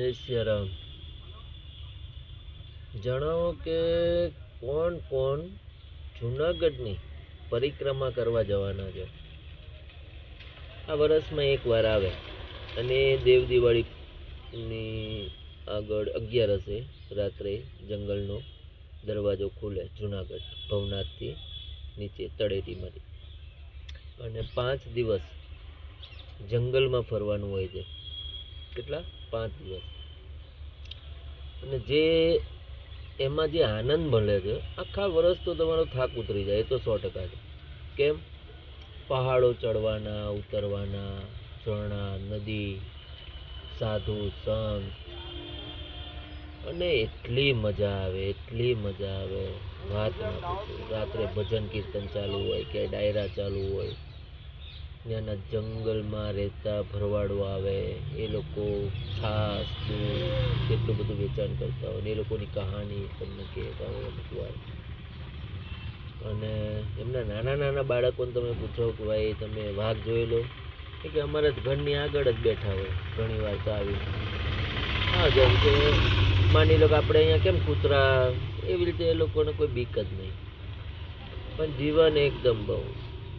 જય શ્રી રામ. જણાવો કે કોણ કોણ જૂનાગઢની પરિક્રમા કરવા જવાના છે? આ વર્ષમાં એક વાર આવે અને દેવ દિવાળીની આગળ 11 રાત્રે જંગલનો દરવાજો ખુલે જૂનાગઢ ભવનાથથી નીચે તળેટીમાંથી, અને 5 દિવસ જંગલમાં ફરવાનું હોય છે. કેટલા? 5 દિવસ. અને જે એમાં જે આનંદ મળે છે, આખા વર્ષ તો તમારો થાક ઉતરી જાય, એ તો 100% છે. કેમ? પહાડો ચડવાના, ઉતરવાના, ઝરણા, નદી, સાધુ સંત, અને એટલી મજા આવે, એટલી મજા આવે, વાત ના પૂછો. રાત્રે ભજન કીર્તન ચાલુ હોય, કે ડાયરા ચાલુ હોય, ત્યાંના જંગલમાં રહેતા ભરવાડો આવે, એ લોકો છાસ દૂધ કેટલું બધું વેચાણ કરતા હોય, એ લોકોની કહાની તમને કહેતા હોય અમુક વાર. અને એમના નાના નાના બાળકોને તમે પૂછો કે ભાઈ તમે વાઘ જોયેલો? કે અમારા ઘરની આગળ જ બેઠા હોય ઘણી વાર તો આવી. હા, જેમ કે માની લો કે આપણે અહીંયા કેમ કૂતરા, એવી રીતે એ લોકોને કોઈ બીક જ નહીં, પણ જીવન એકદમ બહુ.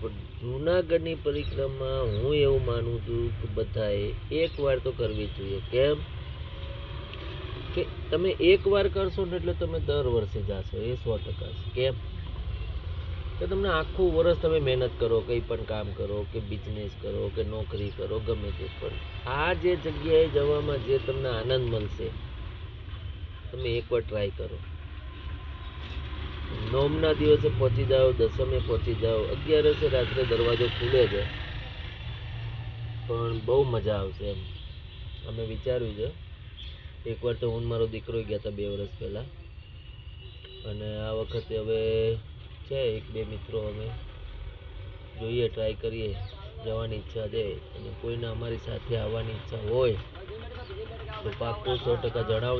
પણ જૂનાગઢની પરિક્રમા હું એવું માનું છું કે બધાએ એક વાર તો કરવી જ જોઈએ. કેમ કે તમે એક વાર કરશો ને એટલે તમે દર વર્ષે જાશો, એ 100% છે. કેમ કે તમને આખું વર્ષ તમે મહેનત કરો, કંઈ પણ કામ કરો, કે બિઝનેસ કરો, કે નોકરી કરો, ગમે તે, પણ આ જે જગ્યાએ જવામાં જે તમને આનંદ મળશે, તમે એકવાર ટ્રાય કરો. નોમના દિવસે પહોંચી જાઓ, દસમે પહોંચી જાઓ, 11 રાત્રે દરવાજો ખુલે છે, પણ બહુ મજા આવશે એમ અમે વિચાર્યું છે. એકવાર તો હું મારો દીકરો ગયા હતા 2 વર્ષ પહેલાં, અને આ વખતે હવે છે 1-2 મિત્રો, અમે જોઈએ, ટ્રાય કરીએ, જવાની ઈચ્છા છે. અને કોઈને અમારી સાથે આવવાની ઈચ્છા હોય તો પાક્કું 100% જણાવજો.